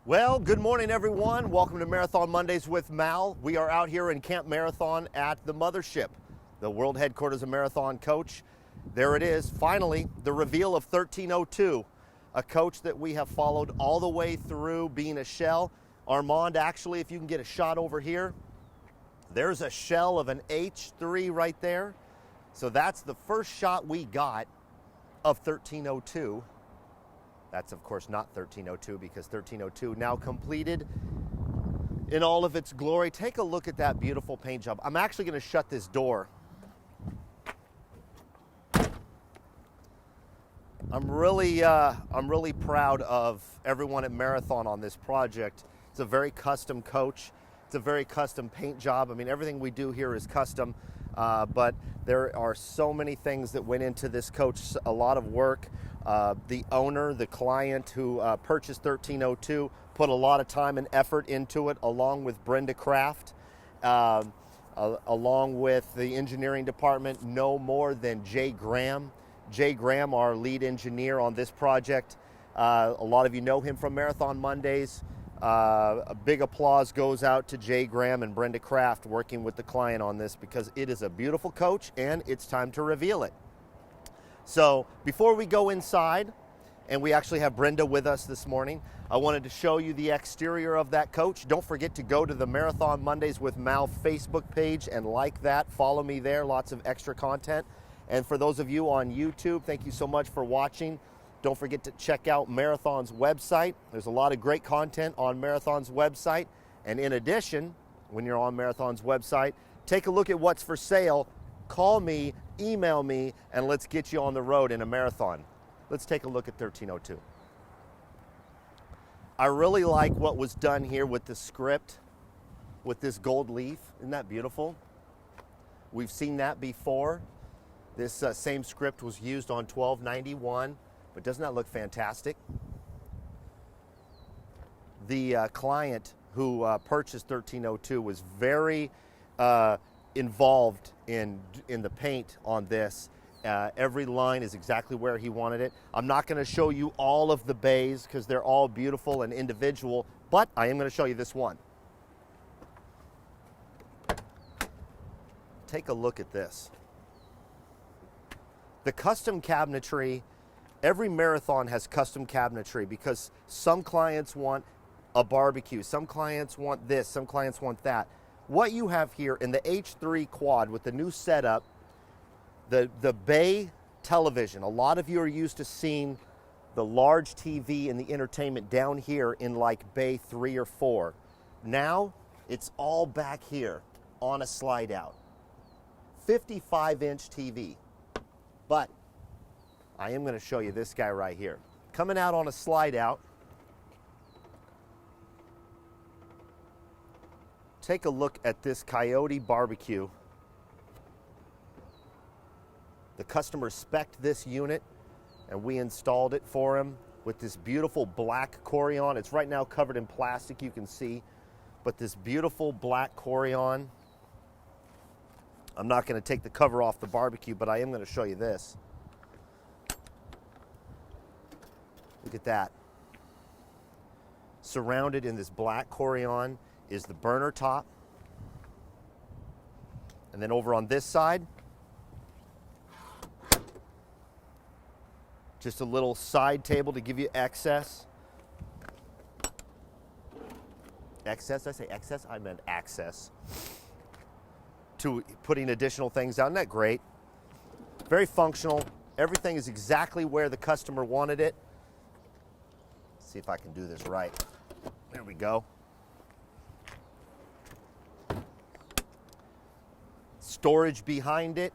Well, good morning, everyone. Welcome to Marathon Mondays with Mal. We are out here in Camp Marathon at the Mothership, the world headquarters of Marathon Coach. There it is, finally, the reveal of 1302, a coach that we have followed all the way through being a shell. Armand, actually, if you can get a shot over here, there's a shell of an H3 right there. So that's the first shot we got of 1302. That's, of course, not 1302 because 1302 now completed in all of its glory. Take a look at that beautiful paint job. I'm actually going to shut this door. I'm really proud of everyone at Marathon on this project. It's a very custom coach. It's a very custom paint job. I mean, everything we do here is custom, but there are so many things that went into this coach, a lot of work. The owner, the client who purchased 1302, put a lot of time and effort into it, along with Brenda Craft, along with the engineering department, no more than Jay Graham. Jay Graham, our lead engineer on this project. A lot of you know him from Marathon Mondays. A big applause goes out to Jay Graham and Brenda Craft working with the client on this because it is a beautiful coach and it's time to reveal it. So before we go inside, and we actually have Brenda with us this morning, I wanted to show you the exterior of that coach. Don't forget to go to the Marathon Mondays with Mal Facebook page and like that. Follow me there, lots of extra content. And for those of you on YouTube, thank you so much for watching. Don't forget to check out Marathon's website. There's a lot of great content on Marathon's website. And in addition, when you're on Marathon's website, take a look at what's for sale. Call me, email me, and let's get you on the road in a marathon. Let's take a look at 1302. I really like what was done here with the script, with this gold leaf. Isn't that beautiful? We've seen that before. This same script was used on 1291, but doesn't that look fantastic? The client who purchased 1302 was very involved in the paint on this. Every line is exactly where he wanted it. I'm not going to show you all of the bays because they're all beautiful and individual, but I am going to show you this one. Take a look at this. The custom cabinetry, every Marathon has custom cabinetry because some clients want a barbecue, some clients want this, some clients want that. What you have here in the H3 quad with the new setup, the bay television, a lot of you are used to seeing the large TV and the entertainment down here in like bay 3 or 4. Now it's all back here on a slide out. 55-inch TV. But I am going to show you this guy right here. Coming out on a slide out. Take a look at this Coyote barbecue. The customer spec'd this unit and we installed it for him with this beautiful black Corian. It's right now covered in plastic, you can see, but this beautiful black Corian. I'm not going to take the cover off the barbecue, but I am going to show you this. Look at that. Surrounded in this black Corian is the burner top. And then over on this side, just a little side table to give you access. Access? Did I say excess? I meant access. To putting additional things down. Isn't that great? Very functional. Everything is exactly where the customer wanted it. Let's see if I can do this right. There we go. Storage behind it.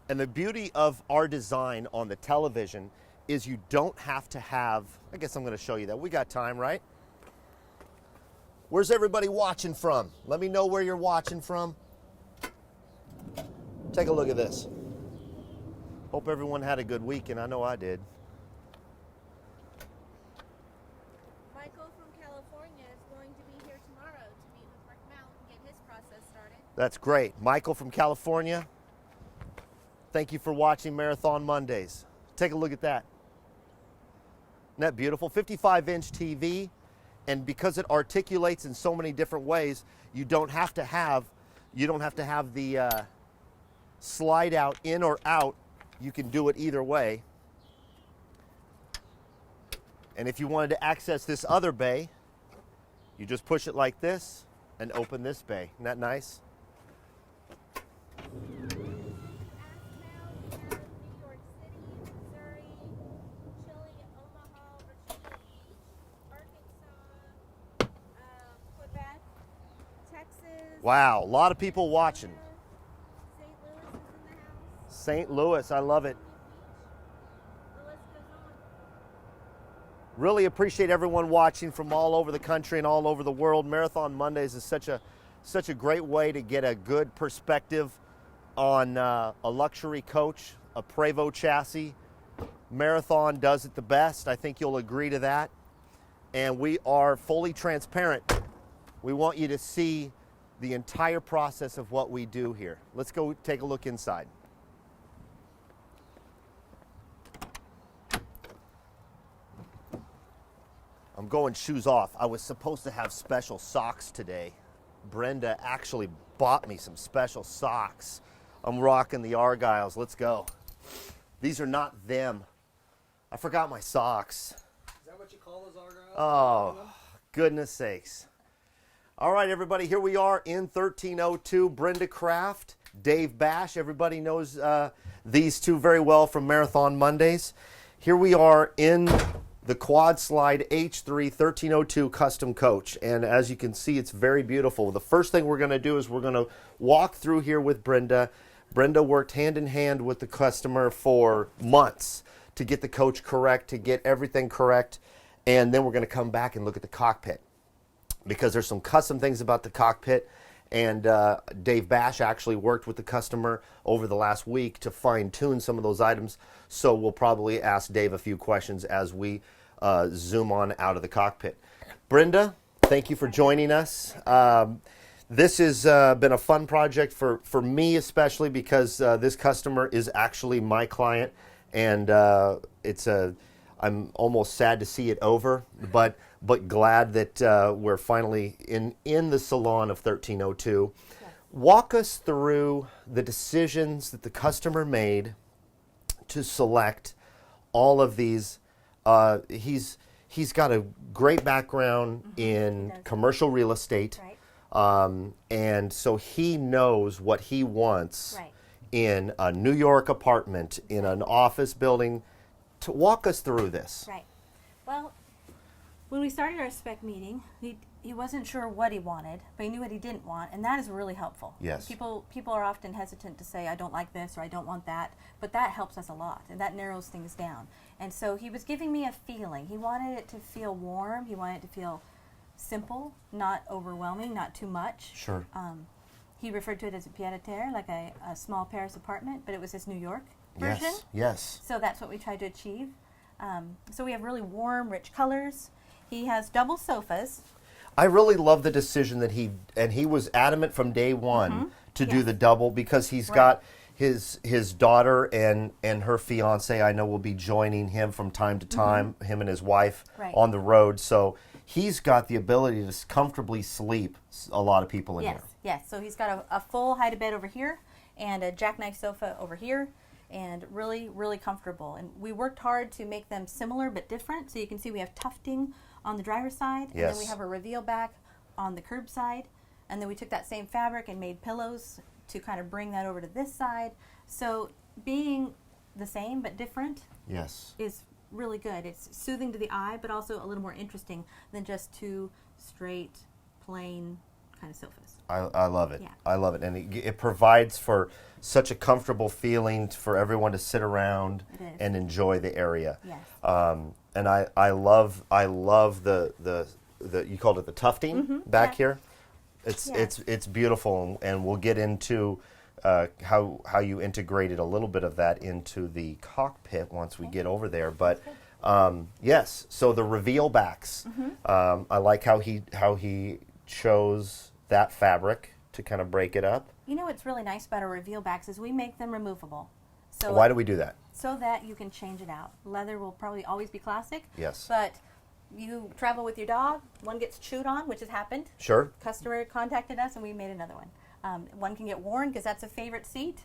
And the beauty of our design on the television is you don't have to have, I guess I'm going to show you that. We got time, right? Where's everybody watching from? Let me know where you're watching from. Take a look at this. Hope everyone had a good weekend. I know I did. Michael from California is going to be here tomorrow to meet with Rick Mount and get his process started. That's great. Michael from California, thank you for watching Marathon Mondays. Take a look at that. Isn't that beautiful? 55-inch TV. And because it articulates in so many different ways, you don't have to have the slide out in or out. You can do it either way. And if you wanted to access this other bay, you just push it like this and open this bay. Isn't that nice? Wow, a lot of people watching. St. Louis, I love it. Really appreciate everyone watching from all over the country and all over the world. Marathon Mondays is such a great way to get a good perspective on a luxury coach, a Prevost chassis. Marathon does it the best. I think you'll agree to that. And we are fully transparent. We want you to see the entire process of what we do here. Let's go take a look inside. I'm going shoes off. I was supposed to have special socks today. Brenda actually bought me some special socks. I'm rocking the Argyles. Let's go. These are not them. I forgot my socks. Is that what you call those Argyles? Oh, goodness sakes. All right, everybody, here we are in 1302. Brenda Craft, Dave Bash. Everybody knows these two very well from Marathon Mondays. Here we are in the Quad Slide H3 1302 Custom Coach. And as you can see, it's very beautiful. The first thing we're going to do is we're going to walk through here with Brenda. Brenda worked hand in hand with the customer for months to get the coach correct, to get everything correct. And then we're going to come back and look at the cockpit, because there's some custom things about the cockpit, and Dave Bash actually worked with the customer over the last week to fine-tune some of those items, so we'll probably ask Dave a few questions as we zoom on out of the cockpit. Brenda, thank you for joining us. This has been a fun project for me, especially because this customer is actually my client, and I'm almost sad to see it over, but glad that we're finally in the salon of 1302. Yes. Walk us through the decisions that the customer made to select all of these. He's got a great background in commercial real estate, right. And so he knows what he wants, right, in a New York apartment, in an office building. To walk us through this. Right. Well, when we started our spec meeting, he wasn't sure what he wanted, but he knew what he didn't want, and that is really helpful. Yes. People are often hesitant to say, I don't like this or I don't want that, but that helps us a lot, and that narrows things down. And so he was giving me a feeling. He wanted it to feel warm. He wanted it to feel simple, not overwhelming, not too much. Sure. He referred to it as a pied-à-terre, like a small Paris apartment, but it was his New York version. Yes, yes. So that's what we tried to achieve. So we have really warm, rich colors. He has double sofas. I really love the decision that he was adamant from day one to do the double, because he's got his daughter and her fiance, I know, will be joining him from time to time, him and his wife, on the road. So he's got the ability to comfortably sleep a lot of people in here. Yes, so he's got a full hide bed over here and a jackknife sofa over here, and really, really comfortable. And we worked hard to make them similar but different. So you can see we have tufting on the driver's side, and then we have a reveal back on the curb side. And then we took that same fabric and made pillows to kind of bring that over to this side. So being the same but different is really good. It's soothing to the eye, but also a little more interesting than just two straight, plain kind of sofas. I love it. Yeah. I love it. And it provides for such a comfortable feeling for everyone to sit around and enjoy the area. Yes. And I love the you called it the tufting back here. It's beautiful, and we'll get into how you integrated a little bit of that into the cockpit once we get over there. But yes, so the reveal backs. I like how he chose that fabric to kind of break it up. You know what's really nice about our reveal backs is we make them removable. Why do we do that? So that you can change it out. Leather will probably always be classic. Yes. But you travel with your dog, one gets chewed on, which has happened. Sure. Customer contacted us and we made another one. One can get worn because that's a favorite seat.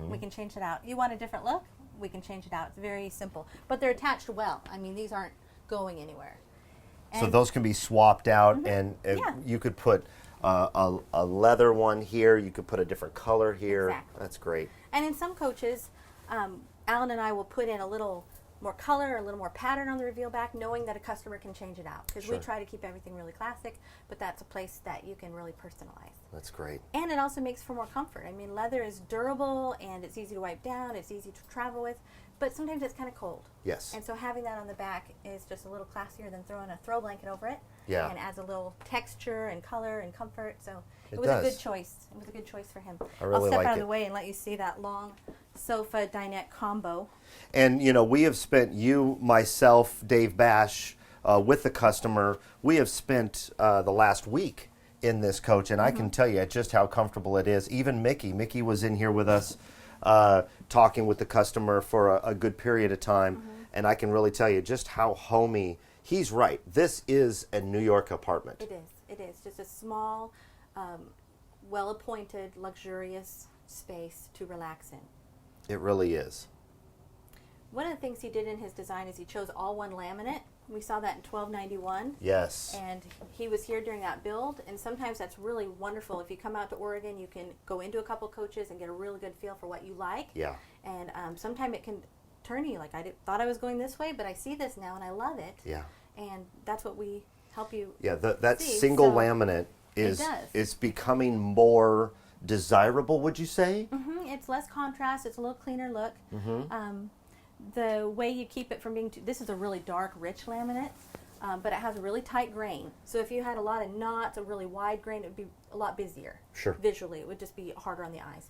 We can change it out. You want a different look? We can change it out. It's very simple. But they're attached well. I mean, these aren't going anywhere. So And- those can be swapped out, and Yeah. you could put a leather one here. You could put a different color here. Exactly. That's great. And in some coaches, Alan and I will put in a little more color, a little more pattern on the reveal back, knowing that a customer can change it out. Because Sure. we try to keep everything really classic, but that's a place that you can really personalize. That's great. And it also makes for more comfort. I mean, leather is durable and it's easy to wipe down, it's easy to travel with, but sometimes it's kind of cold. Yes. And so having that on the back is just a little classier than throwing a throw blanket over it. Yeah. And adds a little texture and color and comfort. So It it was a does. good choice. It was a good choice for him. I really I'll step like out of it. the way and let you see that long sofa dinette combo. And you know, we have spent, you, myself, Dave Bash, with the customer. We have spent the last week in this coach, and I can tell you just how comfortable it is. Even Mickey was in here with us, talking with the customer for a good period of time, and I can really tell you just how homey. He's right. This is a New York apartment. It is. It is. Just a small, well-appointed, luxurious space to relax in. It really is. One of the things he did in his design is he chose all one laminate. We saw that in 1291. Yes. And he was here during that build, and sometimes that's really wonderful. If you come out to Oregon, you can go into a couple coaches and get a really good feel for what you like. Yeah. And sometimes it can turn you like, thought I was going this way, but I see this now and I love it. Yeah. And that's what we help you. Yeah, that see. single So laminate is does. becoming more desirable, would you say? It's less contrast. It's a little cleaner look. The way you keep it from being this is a really dark, rich laminate, but it has a really tight grain. So if you had a lot of knots, a really wide grain, it would be a lot busier. Sure. Visually, it would just be harder on the eyes.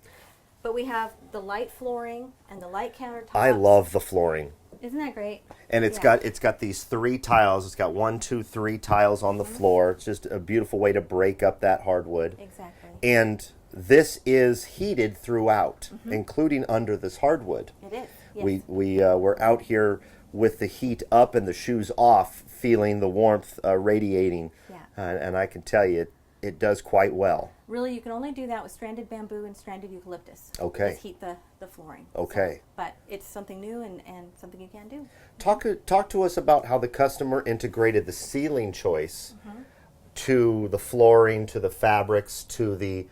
But we have the light flooring and the light countertops. I love the flooring. Isn't that great? And it's got these 3 tiles. It's got 1, 2, 3 tiles on the floor. It's just a beautiful way to break up that hardwood. Exactly. And this is heated throughout, including under this hardwood. It is. Yes. We're out here with the heat up and the shoes off, feeling the warmth radiating. Yeah. And I can tell you, it does quite well. Really, you can only do that with stranded bamboo and stranded eucalyptus. Okay. Just heat the flooring. Okay. So, but it's something new and something you can do. Talk to us about how the customer integrated the ceiling choice to the flooring, to the fabrics, to the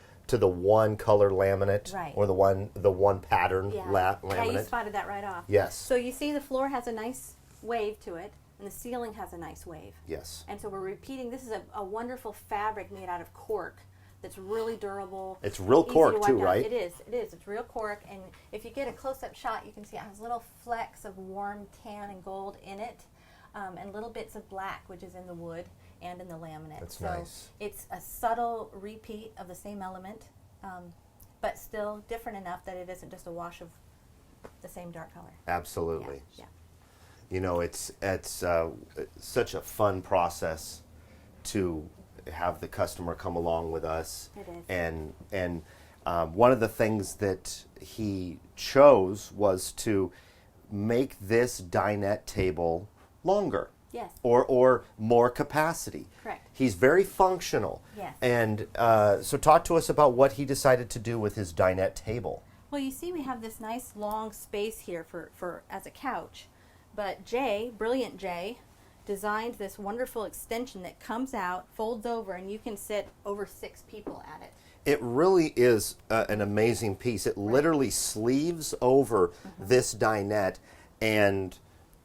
one color laminate, Right. or the one pattern laminate. Yeah, you spotted that right off. Yes. So you see the floor has a nice wave to it, and the ceiling has a nice wave. Yes. And so we're repeating, this is a wonderful fabric made out of cork that's really durable. It's real easy cork to wipe too, down. right? It is. It's real cork, and if you get a close-up shot, you can see it has little flecks of warm tan and gold in it, and little bits of black, which is in the wood and in the laminate. That's so nice. it's a subtle repeat of the same element, but still different enough that it isn't just a wash of the same dark color. Absolutely. Yeah. You know, it's such a fun process to have the customer come along with us. It is. And one of the things that he chose was to make this dinette table longer. Yes. Or more capacity. Correct. He's very functional. Yes. And so talk to us about what he decided to do with his dinette table. Well, you see we have this nice long space here for as a couch, but Jay, brilliant Jay, designed this wonderful extension that comes out, folds over, and you can sit over 6 people at it. It really is an amazing piece. It literally sleeves over this dinette and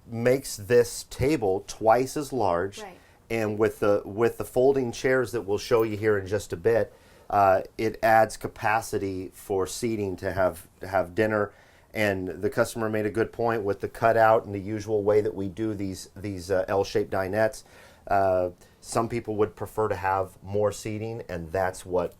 makes this table twice as large. Right. And with the folding chairs that we'll show you here in just a bit, it adds capacity for seating to have dinner. And the customer made a good point with the cutout and the usual way that we do these L-shaped dinettes. Some people would prefer to have more seating, and that's what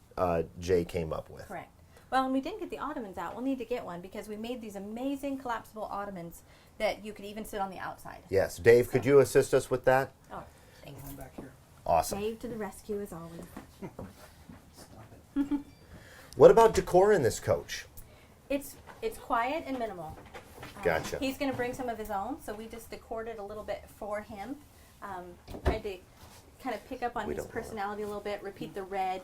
Jay came up with. Correct. Well, and we didn't get the ottomans out. We'll need to get one because we made these amazing collapsible ottomans that you could even sit on the outside. Yes, Dave, could you assist us with that? Oh, thanks. Come back here. Awesome. Dave to the rescue as always. Stop it. What about decor in this coach? It's quiet and minimal. Gotcha. He's going to bring some of his own, so we just decored it a little bit for him. Tried to kind of pick up on We his don't wanna- personality a little bit, repeat the red.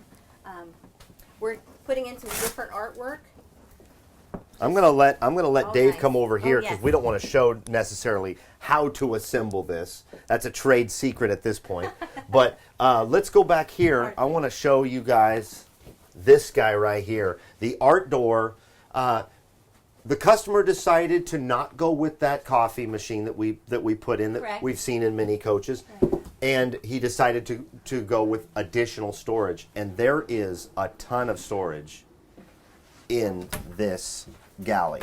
We're putting in some different artwork. I'm gonna let Oh, Dave nice. come over Oh, here because yes. we don't want to show necessarily how to assemble this. That's a trade secret at this point. But let's go back here. I want to show you guys this guy right here, the art door. The customer decided to not go with that coffee machine that we put in that Correct. we've seen in many coaches, and he decided to go with additional storage. And there is a ton of storage in this galley.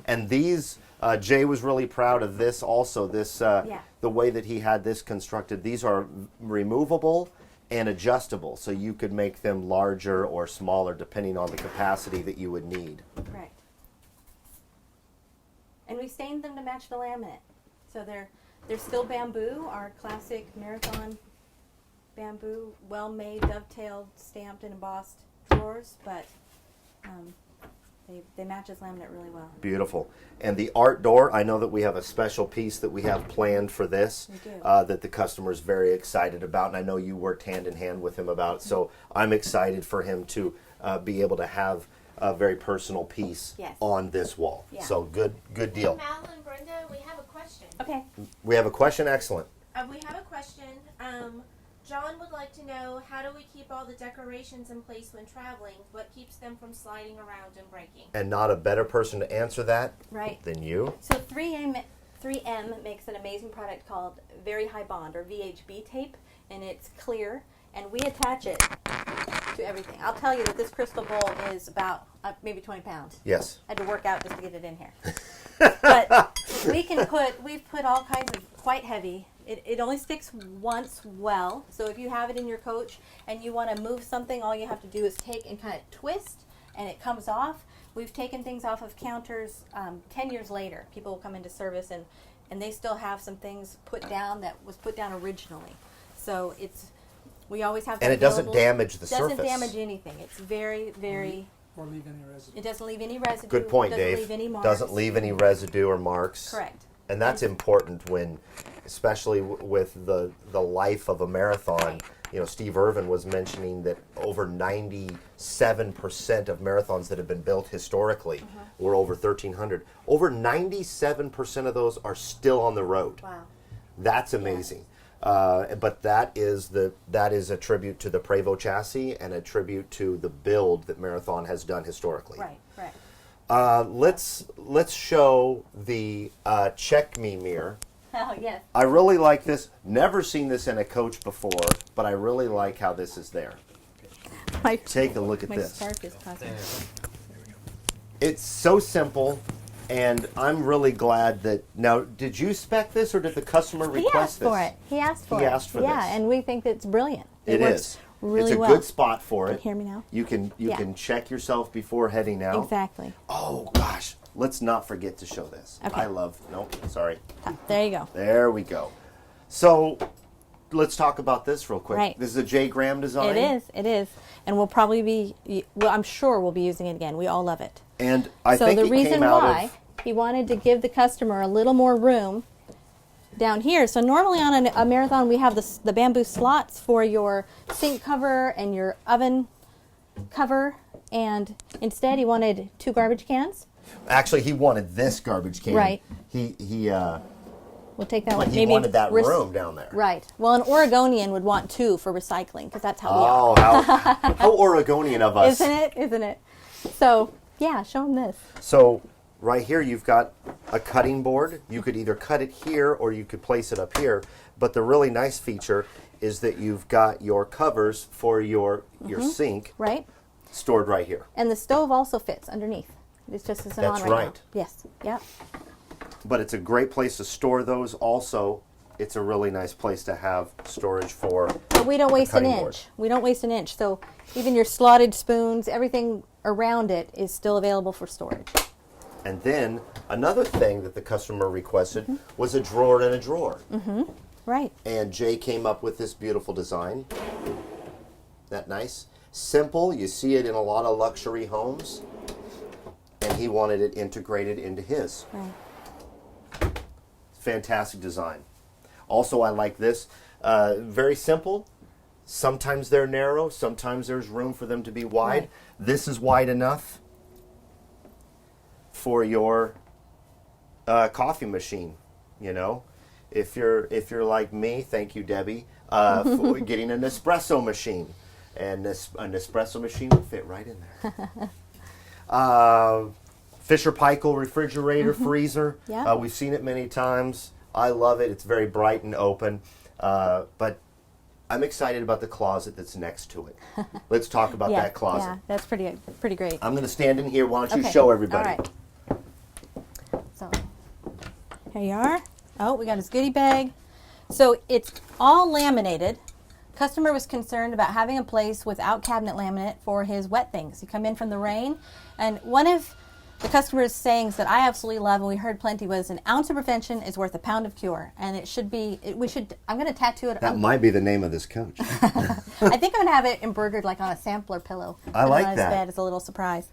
And these, Jay was really proud of this also, this, the way that he had this constructed. These are removable and adjustable, so you could make them larger or smaller depending on the capacity that you would need. Correct. And we stained them to match the laminate. So they're still bamboo, our classic Marathon bamboo, well-made, dovetailed, stamped, and embossed drawers, but they match his laminate really well. Beautiful. And the art door, I know that we have a special piece that we have planned for this We do. that the customer's very excited about, and I know you worked hand in hand with him about it, so I'm excited for him to be able to have a very personal piece Yes. on this wall. Yeah. So good deal. Mal and Brenda, we have a question. Okay. We have a question? Excellent. We have a question. John would like to know, how do we keep all the decorations in place when traveling? What keeps them from sliding around and breaking? And not a better person to answer that Right. than you. So 3M makes an amazing product called Very High Bond, or VHB tape, and it's clear, and we attach it to everything. I'll tell you that this crystal bowl is about maybe 20 pounds. Yes. I had to work out just to get it in here. But we've put all kinds of quite heavy. It only sticks once well, so if you have it in your coach and you want to move something, all you have to do is take and kind of twist, and it comes off. We've taken things off of counters 10 years later. People will come into service, and they still have some things put down that was put down originally. So we always have that And it doesn't available. damage the Doesn't surface. damage anything. It's very, very... Or leave any residue. It doesn't leave any residue. Good point, doesn't Dave. Leave any marks. Doesn't leave any residue or marks. Correct. And that's important when, especially with the life of a marathon. Right. You know, Steve Irvin was mentioning that over 97% of marathons that have been built historically were over 1,300. Over 97% of those are still on the road. Wow. That's amazing. But that is a tribute to the Prevost chassis and a tribute to the build that Marathon has done historically. Right. Right. Let's show the Check Me mirror. Oh yes. I really like this. Never seen this in a coach before, but I really like how this is there. Take a look at My this. scarf is causing. It's so simple, and I'm really glad that. Now, did you spec this, or did the customer He request asked for this? it. He asked for He it. asked for yeah, this. and we think it's brilliant. It works is. really It's a well. good spot for Can it. you hear me now? You can Yeah. check yourself before heading out. Exactly. Oh gosh, let's not forget to show this. Okay. Nope, sorry. There you go. There we go. So, let's talk about this real quick. Right. This is a J. Graham design. It is. It is. And we'll probably be. Well, I'm sure we'll be using it again. We all love it. And I so think the it reason came out why of. he wanted to give the customer a little more room down here. So normally on a marathon we have the bamboo slots for your sink cover and your oven cover, and instead he wanted 2 garbage cans. Actually, he wanted this garbage can. Right. He We'll take that but one. he Maybe wanted that room down there. Right. Well, an Oregonian would want 2 for recycling because that's how we Oh, how Oregonian of are. us. Isn't it? Isn't it? So yeah, show him this. So right here you've got a cutting board. You could either cut it here or you could place it up here. But the really nice feature is that you've got your covers for your sink Right. stored right here. And the stove also fits underneath. It just isn't That's on right now. right. Yes. Yep. But it's a great place to store those. Also, it's a really nice place to have storage for. But we don't waste an cutting inch. board. We don't waste an inch. So even your slotted spoons, everything around it is still available for storage. And then another thing that the customer requested was a drawer in a drawer. Right. And Jay came up with this beautiful design. That nice? Simple. You see it in a lot of luxury homes. And he wanted it integrated into his. Right. Fantastic design. Also, I like this. Very simple. Sometimes they're narrow. Sometimes there's room for them to be wide. Right. This is wide enough for your coffee machine. You know, if you're like me, thank you, Debbie, for getting an espresso machine, and an espresso machine will fit right in there. Fisher Paykel refrigerator, freezer. Yeah. We've seen it many times. I love it. It's very bright and open. But I'm excited about the closet that's next to it. Let's talk about that closet. Yeah, that's pretty great. I'm going to stand in here. Why don't you Okay. show everybody? All right. So here you are. Oh, we got his goodie bag. So it's all laminated. Customer was concerned about having a place without cabinet laminate for his wet things. You come in from the rain, and one of the customer's sayings that I absolutely love, and we heard plenty, was an ounce of prevention is worth a pound of cure. And it should be, I'm going to tattoo it. That might be the name of this coach. I think I'm going to have it embroidered like on a sampler pillow. I like on his that. bed as a little surprise.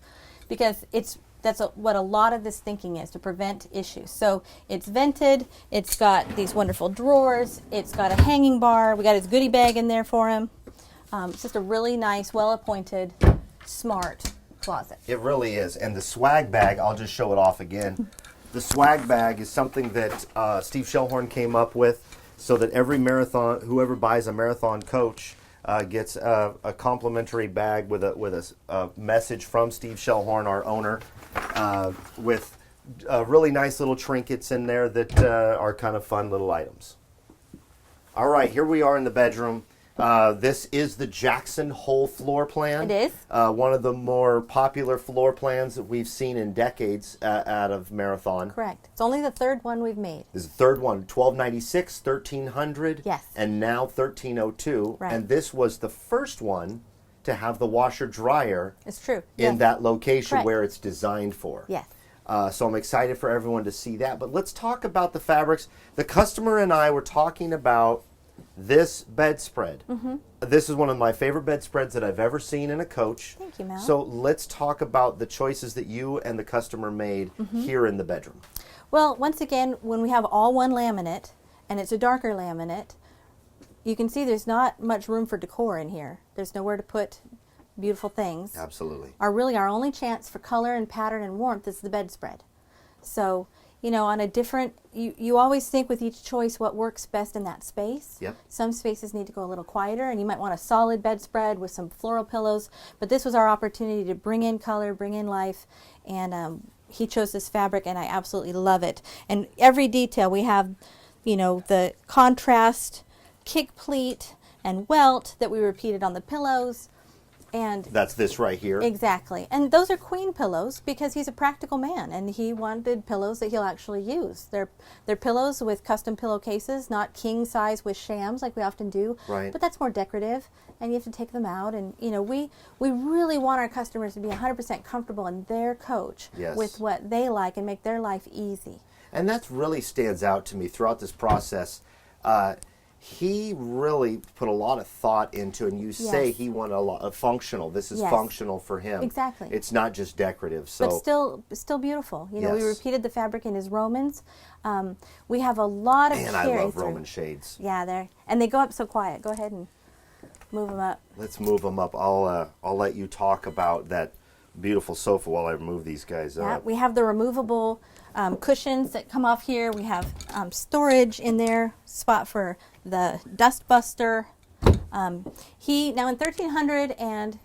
Because that's what a lot of this thinking is, to prevent issues. So it's vented, it's got these wonderful drawers, it's got a hanging bar, we got his goodie bag in there for him. It's just a really nice, well-appointed, smart closet. It really is. And the swag bag, I'll just show it off again. The swag bag is something that Steve Shellhorn came up with so that every marathon, whoever buys a marathon coach, gets a complimentary bag with a message from Steve Shellhorn, our owner, with really nice little trinkets in there that are kind of fun little items. All right, here we are in the bedroom. This is the Jackson Hole floor plan. It is. One of the more popular floor plans that we've seen in decades out of Marathon. Correct. It's only the third one we've made. This is the third one, 1296, 1300, Yes. and now 1302. Right. And this was the first one to have the washer dryer It's true. in Yes. that location Correct. where it's designed for. Yes. So I'm excited for everyone to see that. But let's talk about the fabrics. The customer and I were talking about this bedspread. Mm-hmm. This is one of my favorite bedspreads that I've ever seen in a coach. Thank you, Mal. So let's talk about the choices that you and the customer made Mm-hmm. here in the bedroom. Well, once again, when we have all one laminate, and it's a darker laminate, you can see there's not much room for decor in here. There's nowhere to put beautiful things. Absolutely. Our only chance for color and pattern and warmth is the bedspread. So, on a different, you always think with each choice what works best in that space. Yep. Some spaces need to go a little quieter, and you might want a solid bedspread with some floral pillows, but this was our opportunity to bring in color, bring in life, and he chose this fabric, and I absolutely love it. And every detail, we have, the contrast kick pleat and welt that we repeated on the pillows. And That's this right here. exactly. And those are queen pillows because he's a practical man and he wanted pillows that he'll actually use. They're pillows with custom pillowcases, not king size with shams like we often do. Right. But that's more decorative and you have to take them out. And, we really want our customers to be 100% comfortable in their coach Yes. with what they like and make their life easy. And that really stands out to me throughout this process. He really put a lot of thought into, and you say Yes. he wanted a lot of functional. This is Yes. functional for him. Exactly. It's not just decorative. So But still beautiful. We Yes. repeated the fabric in his Romans. We have a lot of man, I carry love through. Roman shades. Yeah, and they go up so quiet. Go ahead and move them up. Let's move them up. I'll let you talk about that beautiful sofa while I move these guys Yeah, up. we have the removable cushions that come off here. We have storage in there, spot for the dust buster. Now in 1300 and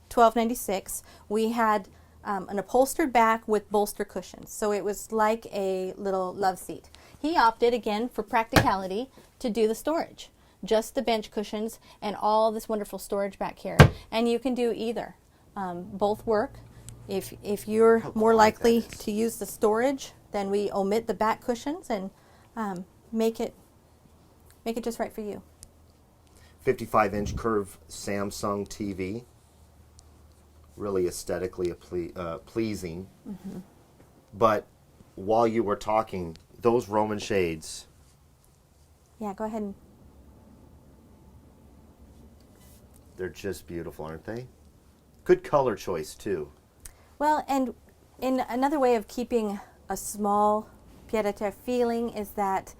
1296, we had an upholstered back with bolster cushions. So it was like a little love seat. He opted again for practicality to do the storage, just the bench cushions and all this wonderful storage back here. And you can do either. Both work. If you're more quiet likely that is. to use the storage, then we omit the back cushions and make it just right for you. 55-inch curved Samsung TV. Really aesthetically pleasing. Mm-hmm. But while you were talking, those Roman shades, Yeah, go ahead and they're just beautiful, aren't they? Good color choice, too. well, and in another way of keeping a small pied-à-terre feeling is that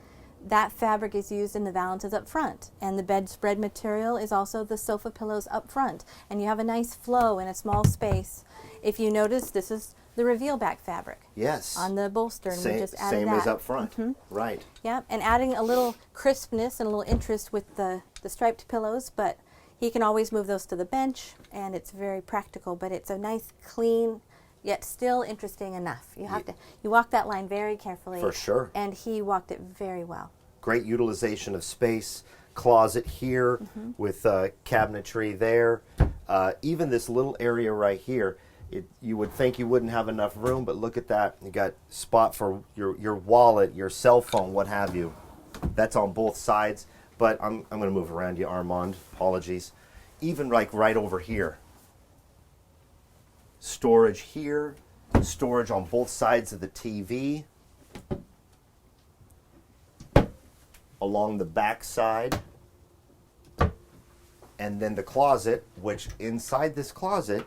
that fabric is used in the valances up front, and the bedspread material is also the sofa pillows up front, and you have a nice flow in a small space. If you notice, this is the reveal back fabric. Yes. On the bolster, and Same, we just added same that. as up front. Right. Yeah, and adding a little crispness and a little interest with the striped pillows, but he can always move those to the bench, and it's very practical, but it's a nice, clean, yet still interesting enough. You have to, you walk that line very carefully. For sure. And he walked it very well. Great utilization of space. Closet here with cabinetry there. Even this little area right here, you would think you wouldn't have enough room, but look at that. You got spot for your wallet, your cell phone, what have you. That's on both sides. But I'm going to move around you, Armand. Apologies. Even like right over here. Storage here. Storage on both sides of the TV. Along the back side. And then the closet, which inside this closet,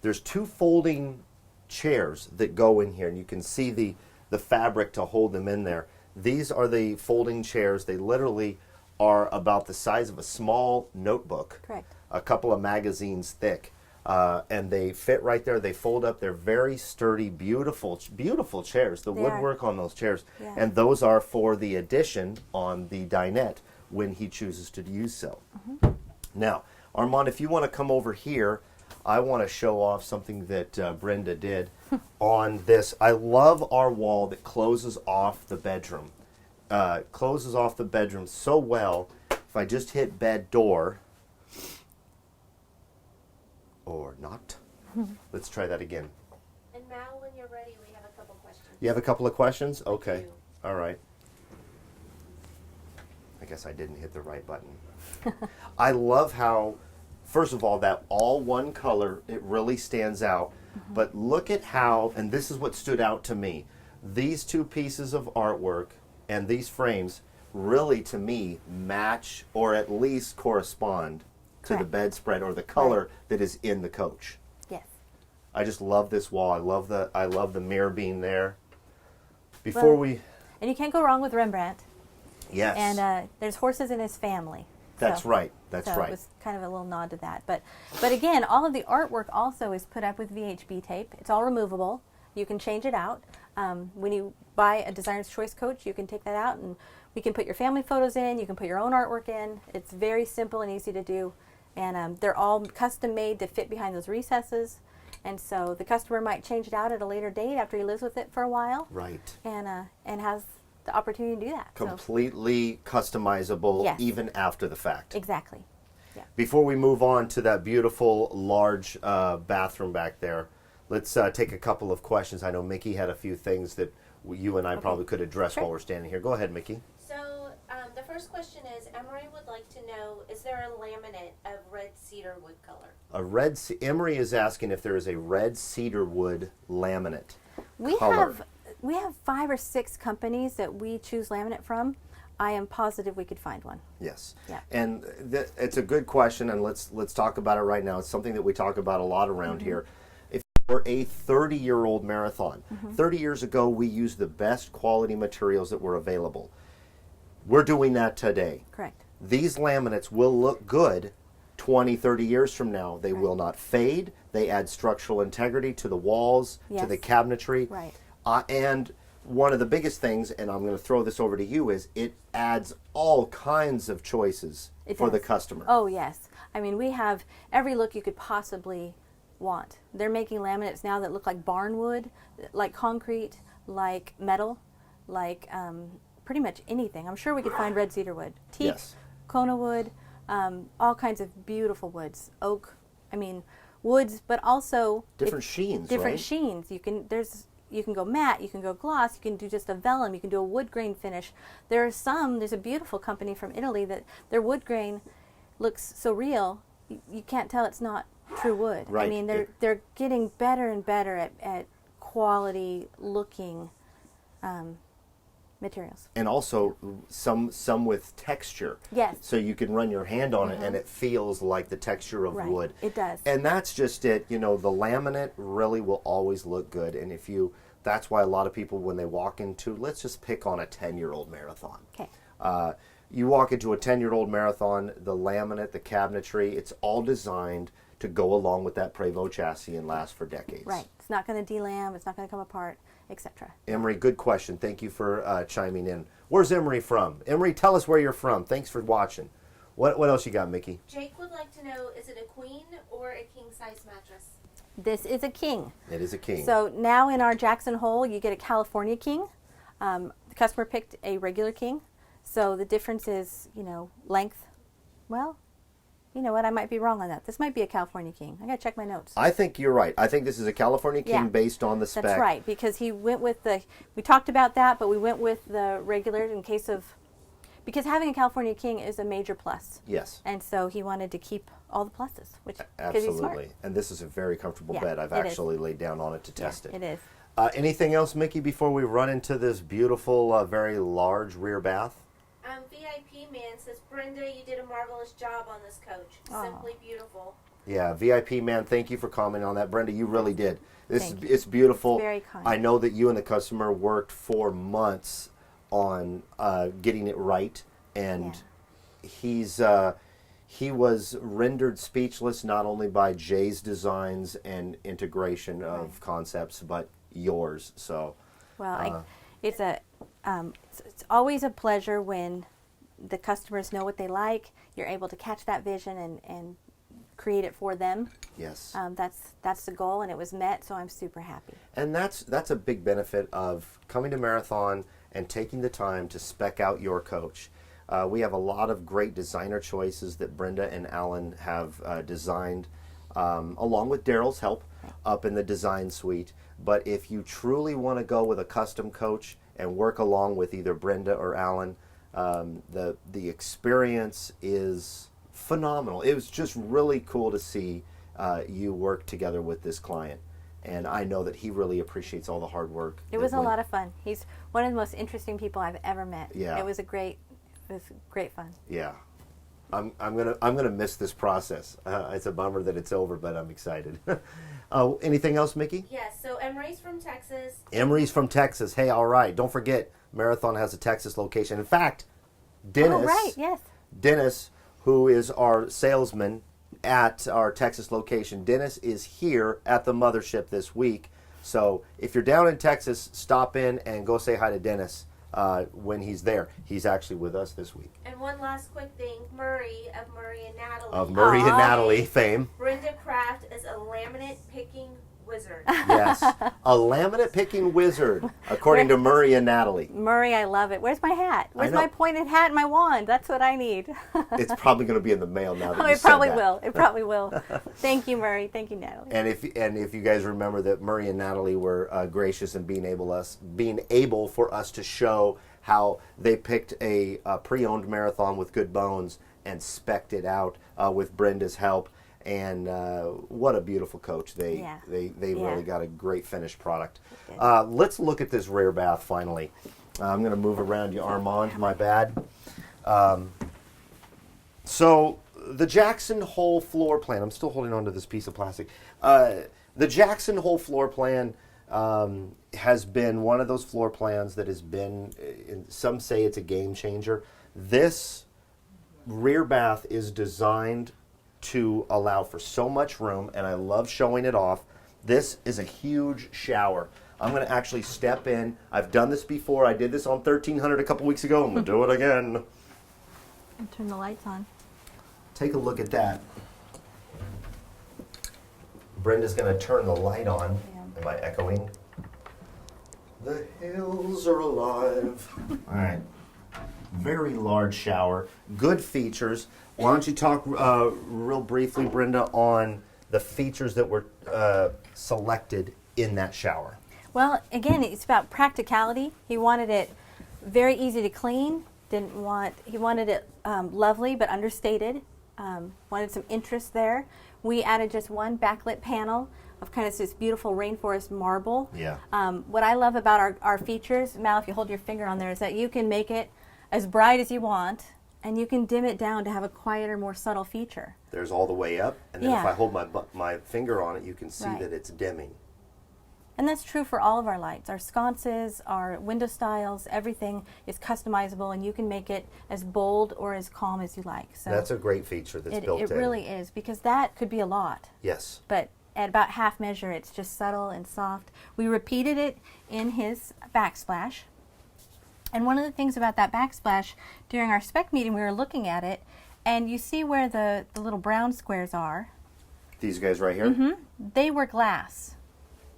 there's 2 folding chairs that go in here. And you can see the fabric to hold them in there. These are the folding chairs. They literally are about the size of a small notebook. Correct. A couple of magazines thick. And they fit right there. They fold up. They're very sturdy, beautiful, beautiful chairs. The woodwork on those chairs. Yeah. And those are for the addition on the dinette when he chooses to use so. Now, Armand, if you want to come over here, I want to show off something that Brenda did on this. I love our wall that closes off the bedroom. Closes off the bedroom so well. If I just hit bed door, or not. Let's try that again. And Mal, when you're ready, we have a couple questions. You have a couple of questions? Okay. do. All right. I guess I didn't hit the right button. I love how, first of all, that all one color, it really stands out. But look at how, and this is what stood out to me, these 2 pieces of artwork and these frames really, to me, match or at least correspond to the Correct. bedspread or the color that is in the coach. Yes. I just love this wall. I love the mirror being there. Before Well, we, And you can't go wrong with Rembrandt. yes, And there's horses in his family. that's So- right. That's so right. it was kind of a little nod to that. But again, all of the artwork also is put up with VHB tape. It's all removable. You can change it out. When you buy a designer's choice coach, you can take that out and we can put your family photos in. You can put your own artwork in. It's very simple and easy to do. And they're all custom made to fit behind those recesses. And so the customer might change it out at a later date after he lives with it for a while. Right. And has the opportunity to do that. So, Completely customizable Yes. even after the fact. exactly. Yeah. Before we move on to that beautiful large bathroom back there, let's take a couple of questions. I know Mickey had a few things that you and I probably could address Sure. while we're standing here. Go ahead, Mickey. So the first question is, Emery would like to know, is there a laminate of red cedar wood color? Emery is asking if there is a red cedar wood laminate We color. we have 5 or 6 companies that we choose laminate from. I am positive we could find one. Yes. Yeah. And it's a good question, and let's talk about it right now. It's something that we talk about a lot around here. If you're a 30-year-old marathon, 30 years ago we used the best quality materials that were available. We're doing that today. Correct. These laminates will look good 20, 30 years from now. They will not fade. They add structural integrity to the walls, to Yes. the cabinetry. Right. And one of the biggest things, and I'm going to throw this over to you, is it adds all kinds of choices It for the does. customer. Oh, yes. I mean, we have every look you could possibly want. They're making laminates now that look like barnwood, like concrete, like metal, like pretty much anything. I'm sure we could find red cedar wood, teak, Yes. Kona wood, all kinds of beautiful woods, oak. I mean, woods, but also Different sheens, different right? sheens. You can go matte, you can go gloss, you can do just a vellum, you can do a wood grain finish. There's a beautiful company from Italy that their wood grain looks so real, you can't tell it's not true wood. Right. I mean, they're getting better and better at quality looking materials. And also some with texture. Yes. So you can run your hand on it and it feels like the texture of Right. wood. It does. And that's just it. You know, the laminate really will always look good. And if you that's why a lot of people, when they walk into, let's just pick on a 10-year-old Marathon. Okay. You walk into a 10-year-old Marathon, the laminate, the cabinetry, it's all designed to go along with that Prevost chassis and last for decades. Right. It's not going to delam. It's not going to come apart, etc. Emery, good question. Thank you for chiming in. Where's Emery from? Emery, tell us where you're from. Thanks for watching. What else you got, Mickey? Jake would like to know, is it a queen or a king-size mattress? This is a king. It is a king. So now in our Jackson Hole, you get a California king. The customer picked a regular king. So the difference is, length. Well, you know what? I might be wrong on that. This might be a California king. I got to check my notes. I think you're right. I think this is a California king Yeah. based on the spec. That's right, because he went with we talked about that, but we went with the regular because having a California king is a major plus. Yes. And so he wanted to keep all the pluses, which because he's smart. Absolutely. And this is a very comfortable Yeah, bed. I've it is. actually laid down on it to test it. It is. Anything else, Mickey, before we run into this beautiful, very large rear bath? VIP Man says, Brenda, you did a marvelous job on this coach. Aw. Simply beautiful. Yeah, VIP man, thank you for commenting on that. Brenda, you really did. Thank you. It's beautiful. It's very kind. I know that you and the customer worked for months on getting it right, and he was rendered speechless not only by Jay's designs and integration of concepts, but yours. So, Well, it's always a pleasure when the customers know what they like. You're able to catch that vision and create it for them. yes. That's the goal, and it was met. So I'm super happy. And that's a big benefit of coming to Marathon and taking the time to spec out your coach. We have a lot of great designer choices that Brenda and Alan have designed, along with Daryl's help, up in the design suite. But if you truly want to go with a custom coach and work along with either Brenda or Alan, the experience is phenomenal. It was just really cool to see you work together with this client. And I know that he really appreciates all the hard work. It was a lot of fun. He's one of the most interesting people I've ever met. Yeah. It was great fun. Yeah, I'm gonna miss this process. It's a bummer that it's over, but I'm excited. Anything else, Mickey? Yes, so Emery's from Texas. Emery's from Texas. Hey, all right. Don't forget, Marathon has a Texas location. In fact, Dennis. Oh, right. Yes. Dennis, who is our salesman at our Texas location, Dennis is here at the mothership this week. So if you're down in Texas, stop in and go say hi to Dennis when he's there. He's actually with us this week. And one last quick thing, Murray of Murray and Natalie. Of Murray and Natalie fame. Brenda Kraft is a laminate picking wizard. Yes, a laminate picking wizard, according to Murray and Natalie. Murray, I love it. Where's my hat? Where's know. my pointed hat and my wand? That's what I need. It's probably going to be in the mail now that Oh, you it said probably that. will. It probably will. Thank you, Murray. Thank you, Natalie. And if you guys remember that Murray and Natalie were gracious in being able for us to show how they picked a pre-owned Marathon with good bones and spec'd it out with Brenda's help. And what a beautiful coach. They really got a great finished product. Let's look at this rear bath finally. I'm going to move around you, Armand. My bad. So the Jackson Hole floor plan. I'm still holding on to this piece of plastic. The Jackson Hole floor plan has been one of those floor plans that has been, some say it's a game changer. This rear bath is designed to allow for so much room, and I love showing it off. This is a huge shower. I'm going to actually step in. I've done this before. I did this on 1300 a couple weeks ago. I'm going to do it again. And turn the lights on. Take a look at that. Brenda's going to turn the light on. Yeah. Am I echoing? The hills are alive. All right. Very large shower. Good features. Why don't you talk real briefly, Brenda, on the features that were selected in that shower? Well, again, it's about practicality. He wanted it very easy to clean. He wanted it lovely but understated. Wanted some interest there. We added just one backlit panel of kind of this beautiful rainforest marble. Yeah. What I love about our features, Mal, if you hold your finger on there, is that you can make it as bright as you want, and you can dim it down to have a quieter, more subtle feature. There's all the way up, and then if Yeah. I hold my finger on it, you can see Right. that it's dimming. And that's true for all of our lights. Our sconces, our window styles, everything is customizable, and you can make it as bold or as calm as you like. So That's a great feature that's built in. It really is, because that could be a lot. Yes. But at about half measure, it's just subtle and soft. We repeated it in his backsplash. And one of the things about that backsplash, during our spec meeting, we were looking at it, and you see where the little brown squares are. These guys right here? They were glass.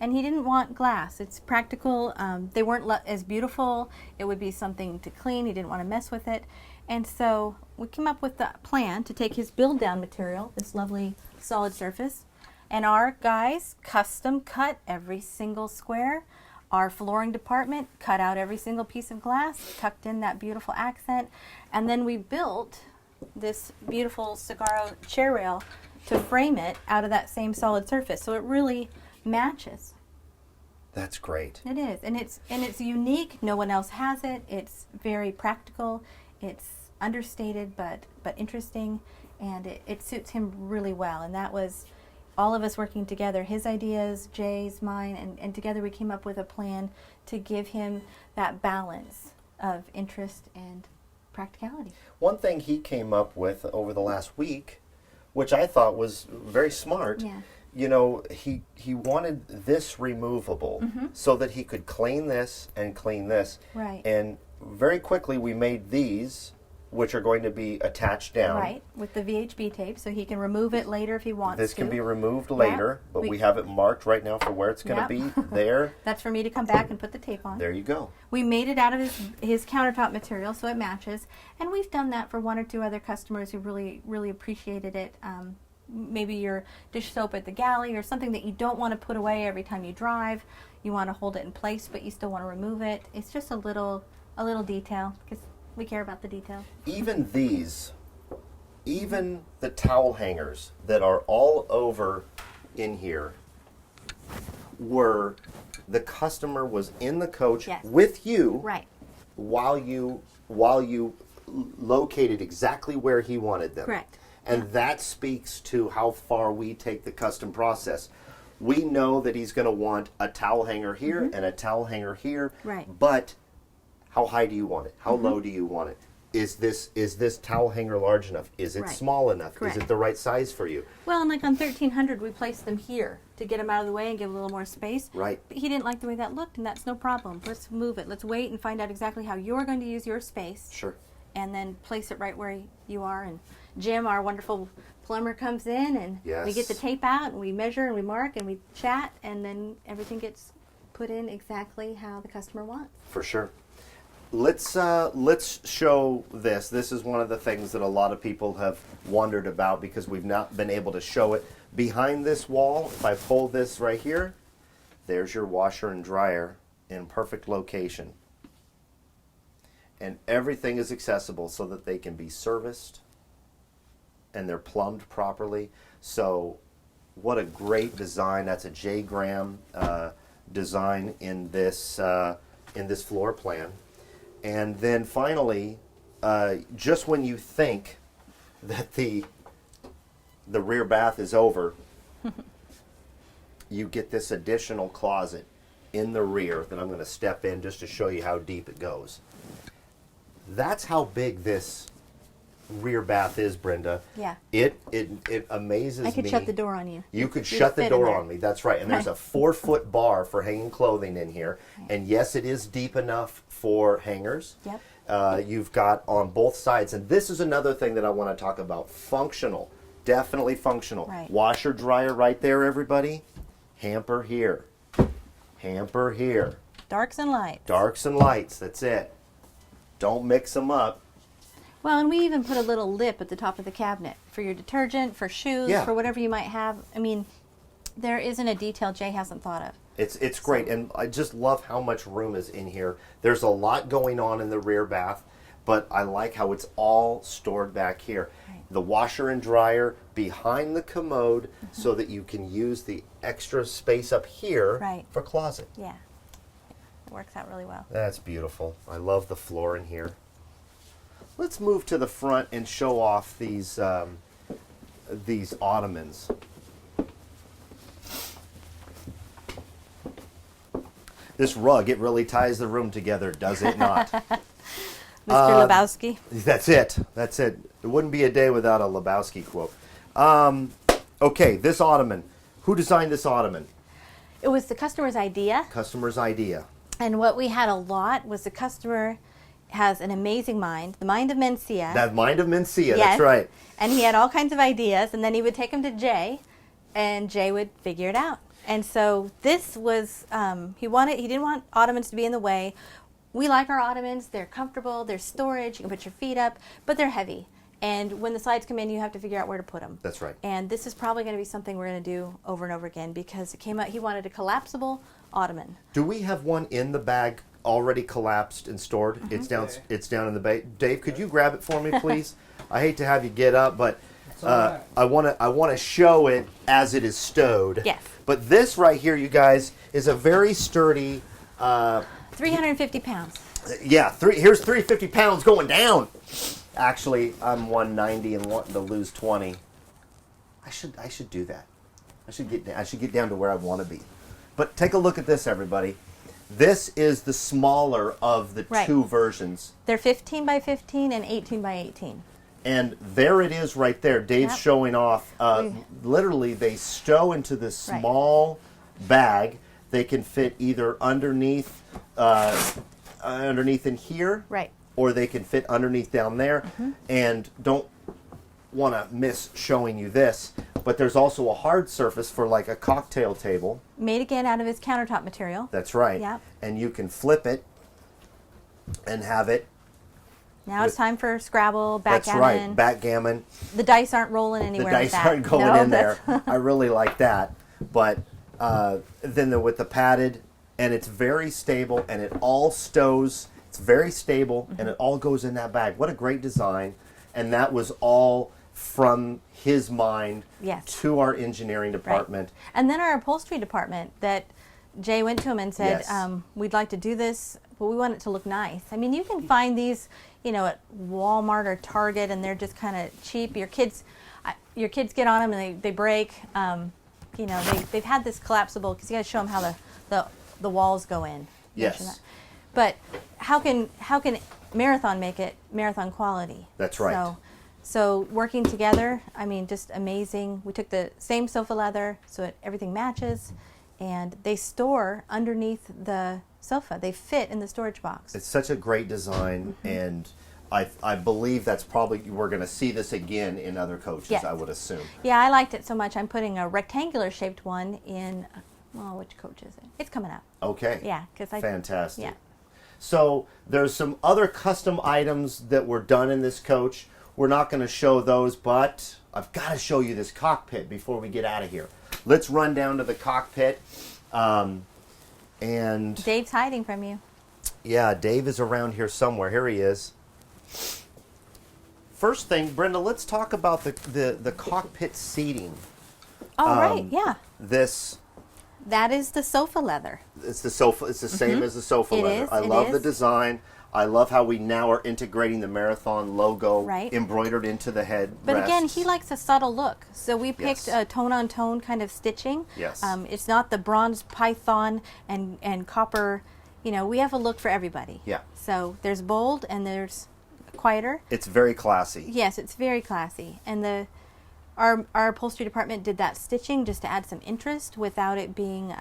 And he didn't want glass. It's practical. They weren't as beautiful. It would be something to clean. He didn't want to mess with it. And so we came up with the plan to take his build down material, this lovely solid surface, and our guys custom cut every single square. Our flooring department cut out every single piece of glass, tucked in that beautiful accent, and then we built this beautiful Sagaro chair rail to frame it out of that same solid surface. So it really matches. That's great. It is, and it's unique. No one else has it. It's very practical. It's understated but interesting, and it suits him really well. And that was all of us working together, his ideas, Jay's, mine, and together we came up with a plan to give him that balance of interest and practicality. One thing he came up with over the last week, which I thought was very smart, Yeah. you know, he wanted this removable so that he could clean this and clean this. Right. And very quickly we made these, which are going to be attached down. Right, with the VHB tape, so he can remove it later if he wants to. This can be removed later, but we have it marked right now for where it's going to be. There. That's for me to come back and put the tape on. There you go. We made it out of his countertop material, so it matches. And we've done that for one or two other customers who really, really appreciated it. Maybe your dish soap at the galley or something that you don't want to put away every time you drive. You want to hold it in place, but you still want to remove it. It's just a little detail, because we care about the detail. Even these, even the towel hangers that are all over in here, were the customer was in the coach Yes. with you, Right. while you located exactly where he wanted them. Correct. And that speaks to how far we take the custom process. We know that he's going to want a towel hanger here and a towel hanger here. Right. But how high do you want it? How low do you want it? Is this towel hanger large enough? Is it Right. small enough? Correct. Is it the right size for you? Well, and like on 1300, we placed them here to get them out of the way and give a little more space. Right. But he didn't like the way that looked, and that's no problem. Let's move it. Let's wait and find out exactly how you're going to use your space. Sure. And then place it right where you are. And Jim, our wonderful plumber, comes in, and we get the Yes. tape out, and we measure, and we mark, and we chat, and then everything gets put in exactly how the customer wants. For sure. Let's show this. This is one of the things that a lot of people have wondered about because we've not been able to show it. Behind this wall, if I pull this right here, there's your washer and dryer in perfect location. And everything is accessible so that they can be serviced and they're plumbed properly. So what a great design. That's a J. Graham design in this floor plan. And then finally, just when you think that the rear bath is over, you get this additional closet in the rear that I'm going to step in just to show you how deep it goes. That's how big this rear bath is, Brenda. Yeah. It amazes me. I could shut the door on you. You could You'd shut the fit in door there. on me. That's right. And there's a 4-foot bar for hanging clothing in here. And yes, it is deep enough for hangers. Yep. You've got on both sides. And this is another thing that I want to talk about. Functional. Definitely functional. Right. Washer, dryer right there, everybody. Hamper here. Hamper here. Darks and lights. Darks and lights. That's it. Don't mix them up. Well, and we even put a little lip at the top of the cabinet for your detergent, for shoes, Yeah. for whatever you might have. I mean, there isn't a detail Jay hasn't thought of. It's great, and I just love how much room is in here. There's a lot going on in the rear bath, but I like how it's all stored back here. Right. The washer and dryer behind the commode so that you can use the extra space up here Right. for closet. Yeah. It works out really well. That's beautiful. I love the floor in here. Let's move to the front and show off these ottomans. This rug, it really ties the room together, does it not? Mr. Lebowski. That's it. That's it. It wouldn't be a day without a Lebowski quote. Okay, this ottoman. Who designed this ottoman? It was the customer's idea. Customer's idea. And what we had a lot was the customer has an amazing mind, the mind of Mencia. That mind of Mencia, Yes. that's right. And he had all kinds of ideas, and then he would take them to Jay, and Jay would figure it out. And so this was, he didn't want ottomans to be in the way. We like our ottomans. They're comfortable. There's storage. You can put your feet up, but they're heavy. And when the slides come in, you have to figure out where to put them. That's right. And this is probably going to be something we're going to do over and over again because it came out, he wanted a collapsible ottoman. Do we have one in the bag already collapsed and stored? It's down. It's down in the bag. Dave, could you grab it for me, please? I hate to have you get up, but I want to show it as it is stowed. Yes. But this right here, you guys, is a very sturdy. 350 pounds. Yeah, here's 350 pounds going down. Actually, I'm 190 and wanting to lose 20. I should do that. I should get down to where I want to be. But take a look at this, everybody. This is the smaller of the Right. two versions. They're 15 by 15 and 18 by 18. And there it is right there. Dave's Yep. showing off. Literally, they stow into this Right. small bag. They can fit either underneath in here. Right. Or they can fit underneath down there. And don't want to miss showing you this, but there's also a hard surface for like a cocktail table. Made again out of his countertop material. That's right. Yep. And you can flip it and have it. Now it's time for Scrabble, That's backgammon. right, backgammon. The dice aren't rolling The anywhere with dice that. aren't going No, in there. that's- I really like that. But then with the padded, and it's very stable, and it all stows. It's very stable, and it all goes in that bag. What a great design. And that was all from his mind Yes. to our engineering department. And then our upholstery department that Jay went to him and said, Yes. we'd like to do this, but we want it to look nice. I mean, you can find these, at Walmart or Target, and they're just kind of cheap. Your kids get on them and they break. They've had this collapsible because you got to show them how the walls go in. Yes. But how can Marathon make it Marathon quality? That's right. So working together, I mean, just amazing. We took the same sofa leather so everything matches, and they store underneath the sofa. They fit in the storage box. It's such a great design, and I believe that's probably, we're going to see this again in other coaches, Yes. I would assume. Yeah, I liked it so much. I'm putting a rectangular shaped one in, which coach is it? It's coming out. Okay. Yeah, because Fantastic. Yeah. So there's some other custom items that were done in this coach. We're not going to show those, but I've got to show you this cockpit before we get out of here. Let's run down to the cockpit. And Dave's hiding from you. yeah, Dave is around here somewhere. Here he is. First thing, Brenda, let's talk about the cockpit seating. Oh, right, yeah. That is the sofa leather. It's the sofa. It's the same as the sofa It leather. is, I it love the is. design. I love how we now are integrating the Marathon logo Right. embroidered into the head. But again, he likes a subtle look. So we picked Yes. a tone-on-tone kind of stitching. Yes. It's not the bronze python and copper. We have a look for everybody. Yeah. So there's bold and there's quieter. It's very classy. Yes, it's very classy. And our upholstery department did that stitching just to add some interest without it being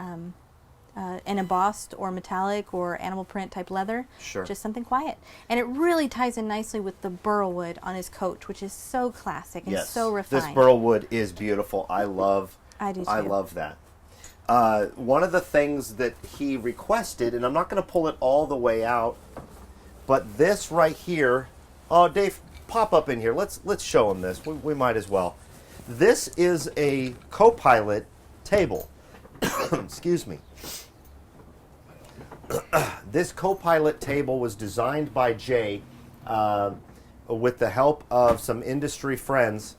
an embossed or metallic or animal print type leather. Sure. Just something quiet. And it really ties in nicely with the burl wood on his coach, which is so classic and Yes. so refined. This burl wood is beautiful. I love I do I too. love that. One of the things that he requested, and I'm not going to pull it all the way out, but this right here. Oh, Dave, pop up in here. Let's show him this. We might as well. This is a co-pilot table. Excuse me. This co-pilot table was designed by Jay with the help of some industry friends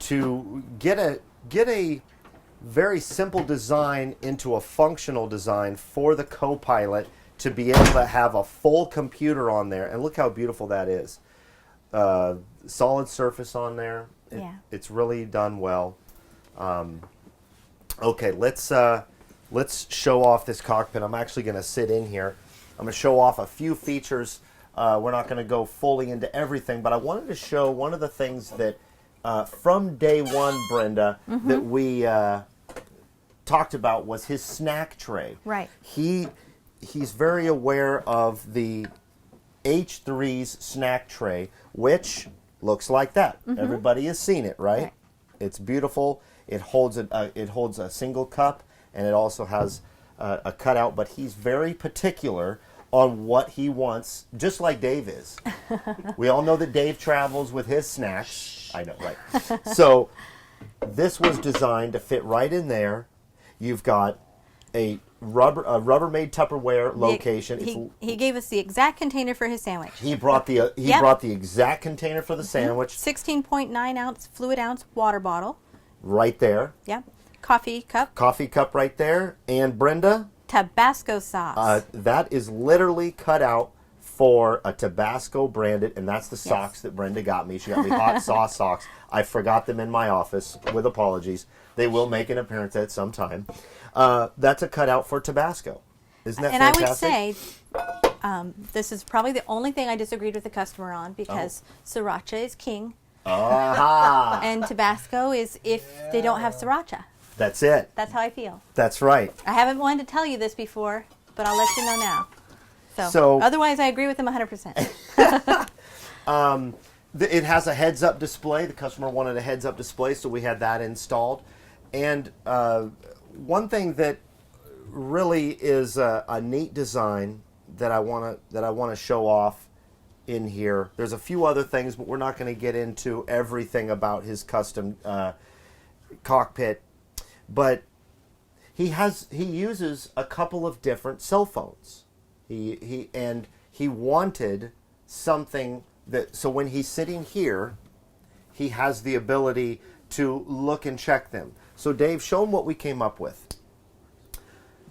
to get a very simple design into a functional design for the co-pilot to be able to have a full computer on there. And look how beautiful that is. Solid surface on there. Yeah. It's really done well. Okay, let's let's show off this cockpit. I'm actually going to sit in here. I'm going to show off a few features. We're not going to go fully into everything, but I wanted to show one of the things that from day one, Brenda, that we talked about was his snack tray. Right. He's very aware of the H3's snack tray, which looks like that. Everybody has seen it, right? It's beautiful. It holds a single cup, and it also has a cutout. But he's very particular on what he wants, just like Dave is. We all know that Dave travels with his snacks. I know, right? So this was designed to fit right in there. You've got a Rubbermaid Tupperware location. He gave us the exact container for his sandwich. He brought the exact container for the sandwich. 16.9 ounce fluid ounce water bottle. Right there. Yeah. Coffee cup. Coffee cup right there. And Brenda, Tabasco sauce. that is literally cut out for a Tabasco branded, and that's the socks that Brenda got me. She got me hot sauce socks. I forgot them in my office, with apologies. They will make an appearance at some time. That's a cutout for Tabasco. Isn't that fantastic? I would say this is probably the only thing I disagreed with the customer on, because sriracha is king. Aha! And Tabasco is if they don't have sriracha. That's it. That's how I feel. That's right. I haven't wanted to tell you this before, but I'll let you know now. So otherwise, I agree with them 100%. It has a heads-up display. The customer wanted a heads-up display, so we had that installed. And one thing that really is a neat design that I want to show off in here. There's a few other things, but we're not going to get into everything about his custom cockpit. But he uses a couple of different cell phones. He wanted something so when he's sitting here, he has the ability to look and check them. So Dave, show him what we came up with.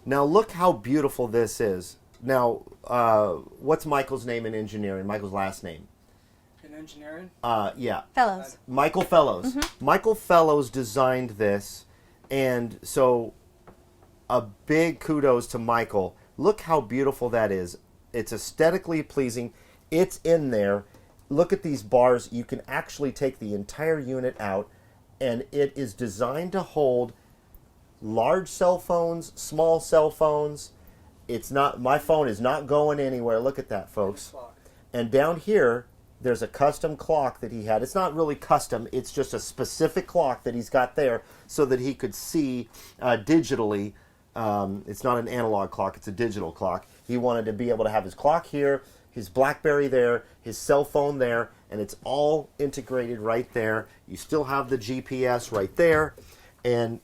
Now look how beautiful this is. Now, what's Michael's name in engineering? Michael's last name? In engineering? Yeah. Fellows. Michael Fellows. Michael Fellows designed this, and so a big kudos to Michael. Look how beautiful that is. It's aesthetically pleasing. It's in there. Look at these bars. You can actually take the entire unit out, and it is designed to hold large cell phones, small cell phones. My phone is not going anywhere. Look at that, folks. And down here, there's a custom clock that he had. It's not really custom. It's just a specific clock that he's got there so that he could see digitally. It's not an analog clock. It's a digital clock. He wanted to be able to have his clock here, his BlackBerry there, his cell phone there, and it's all integrated right there. You still have the GPS right there, and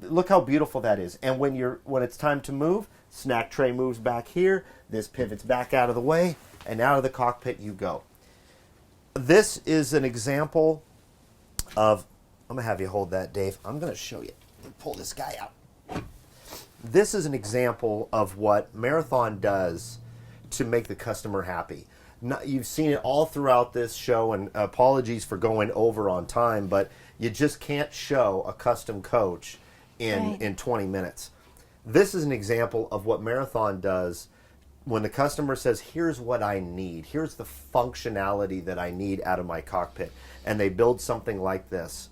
look how beautiful that is. And when it's time to move, snack tray moves back here. This pivots back out of the way, and out of the cockpit you go. This is an example of. I'm gonna have you hold that, Dave. I'm gonna show you. Pull this guy out. This is an example of what Marathon does to make the customer happy. You've seen it all throughout this show, and apologies for going over on time, but you just can't show a custom coach in 20 minutes. This is an example of what Marathon does when the customer says, here's what I need, here's the functionality that I need out of my cockpit, and they build something like this.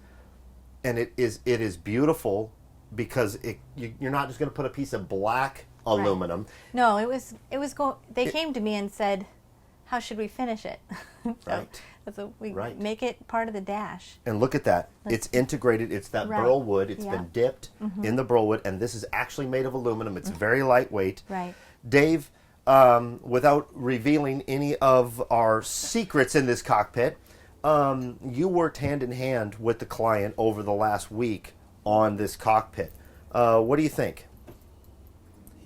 And it is beautiful because you're not just going to put a piece of black aluminum. No, they came to me and said, how should we finish it? Right. So we make it part of the dash. And look at that. It's integrated. It's that Burl wood. It's been dipped in the Burl wood, and this is actually made of aluminum. It's very lightweight. Right. Dave, without revealing any of our secrets in this cockpit, you worked hand in hand with the client over the last week on this cockpit. What do you think?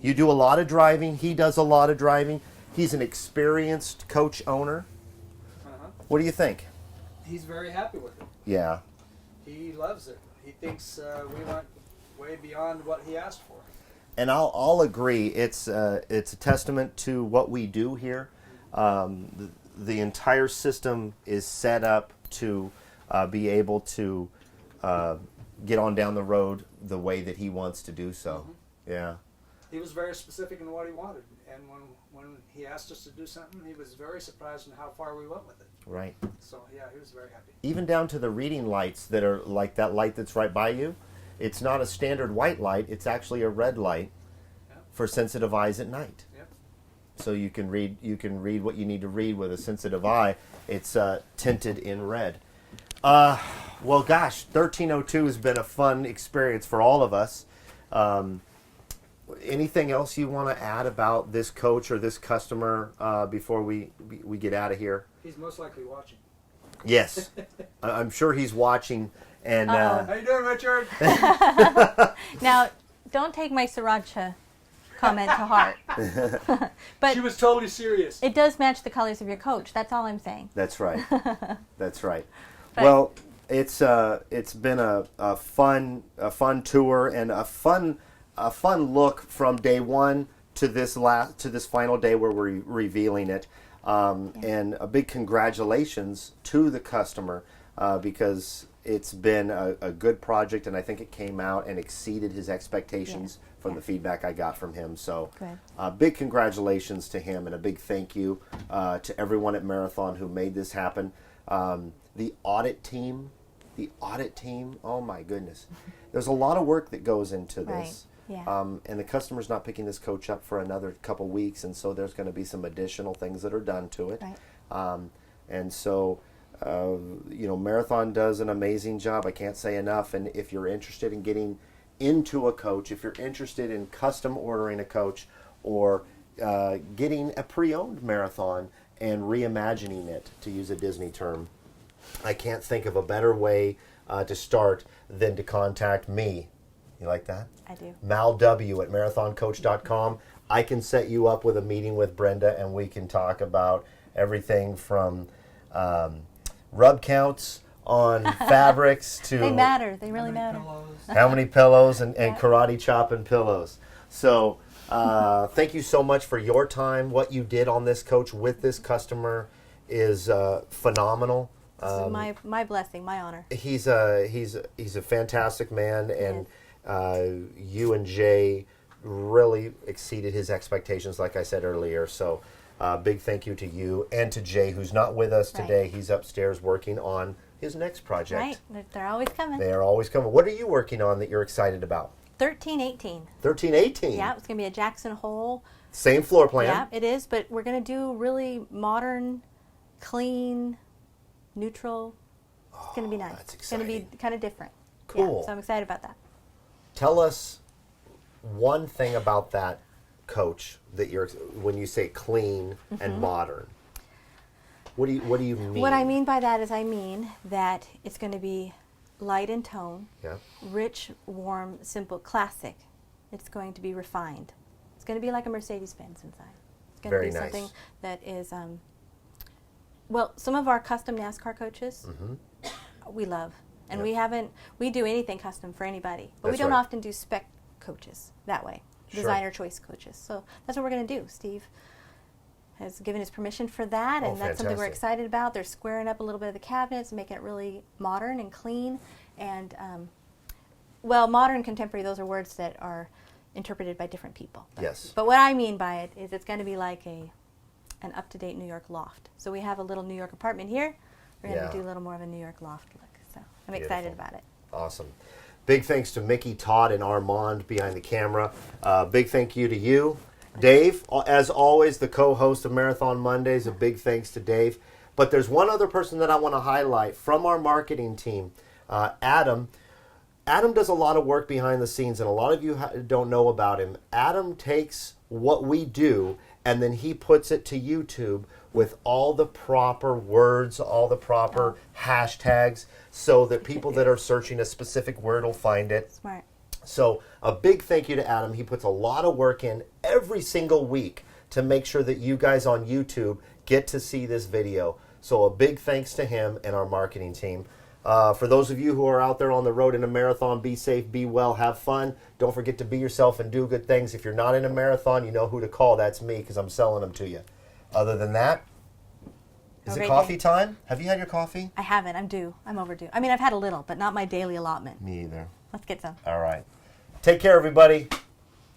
You do a lot of driving. He does a lot of driving. He's an experienced coach owner. What do you think? He's very happy with it. Yeah. He loves it. He thinks we went way beyond what he asked for. And I'll agree. It's a testament to what we do here. The entire system is set up to be able to get on down the road the way that he wants to do so. Yeah. He was very specific in what he wanted, and when he asked us to do something, he was very surprised in how far we went with it. Right. So yeah, he was very happy. Even down to the reading lights that are like that light that's right by you. It's not a standard white light. It's actually a red light for sensitive eyes at night. Yep. So you can read what you need to read with a sensitive eye. It's tinted in red. Well, gosh, 1302 has been a fun experience for all of us. Anything else you want to add about this coach or this customer before we get out of here? He's most likely watching. Yes, I'm sure he's watching. And How you doing, Richard? Now, don't take my sriracha comment to heart. But She was totally serious. it does match the colors of your coach. That's all I'm saying. that's right. That's right. But- Well, it's been a fun tour and a fun look from day one to this final day where we're revealing it. And a big congratulations to the customer because it's been a good project, and I think it came out and exceeded his expectations from the feedback I got from him. So big congratulations to him, and a big thank you to everyone at Marathon who made this happen. The audit team, oh my goodness. There's a lot of work that goes into this. Right. Yeah. And the customer's not picking this coach up for another couple weeks, and so there's going to be some additional things that are done to it. Right. And so, Marathon does an amazing job. I can't say enough. And if you're interested in getting into a coach, if you're interested in custom ordering a coach or getting a pre-owned Marathon and reimagining it, to use a Disney term, I can't think of a better way to start than to contact me. You like that? I do. Mal W at marathoncoach.com. I can set you up with a meeting with Brenda, and we can talk about everything from rub counts on fabrics to They matter. They really matter. how many pillows and karate chopping pillows. So thank you so much for your time. What you did on this coach with this customer is phenomenal. My blessing, my honor. He's a fantastic man, and you and Jay really exceeded his expectations, like I said earlier. So big thank you to you and to Jay, who's not with us today. He's upstairs working on his next project. Right. They're always coming. They are always coming. What are you working on that you're excited about? 1318. 1318. Yeah, it's going to be a Jackson Hole. Same floor plan. Yeah, it is, but we're going to do really modern, clean, neutral. It's going to be nice. That's It's going to be kind of different. Cool. Yeah, so I'm excited about that. Tell us one thing about that coach that when you say clean and modern. What do you mean? What I mean by that is I mean that it's going to be light in tone, rich, warm, simple, classic. It's going to be refined. It's going to be like a Mercedes-Benz inside. It's going to be something that is, some of our custom NASCAR coaches we love. And we do anything custom for anybody. But we don't often do spec coaches that way, designer choice coaches. So that's what we're going to do. Steve has given his permission for that, and that's something we're excited about. They're squaring up a little bit of the cabinets, making it really modern and clean. And, modern, contemporary, those are words that are interpreted by different people. But what I mean by it is it's going to be like an up-to-date New York loft. So we have a little New York apartment here. We're going to do a little more of a New York loft look. So I'm excited about it. Awesome. Big thanks to Mickey, Todd, and Armand behind the camera. Big thank you to you, Dave. As always, the co-host of Marathon Mondays, a big thanks to Dave. But there's one other person that I want to highlight from our marketing team, Adam. Adam does a lot of work behind the scenes, and a lot of you don't know about him. Adam takes what we do, and then he puts it to YouTube with all the proper words, all the proper hashtags, so that people that are searching a specific word will find it. Smart. So a big thank you to Adam. He puts a lot of work in every single week to make sure that you guys on YouTube get to see this video. So a big thanks to him and our marketing team. For those of you who are out there on the road in a marathon, be safe, be well, have fun. Don't forget to be yourself and do good things. If you're not in a marathon, you know who to call. That's me, because I'm selling them to you. Other than that, Is Have a it great coffee day. time? Have you had your coffee? I haven't. I'm due. I'm overdue. I mean, I've had a little, but not my daily allotment. Me either. Let's get some. All right. Take care, everybody.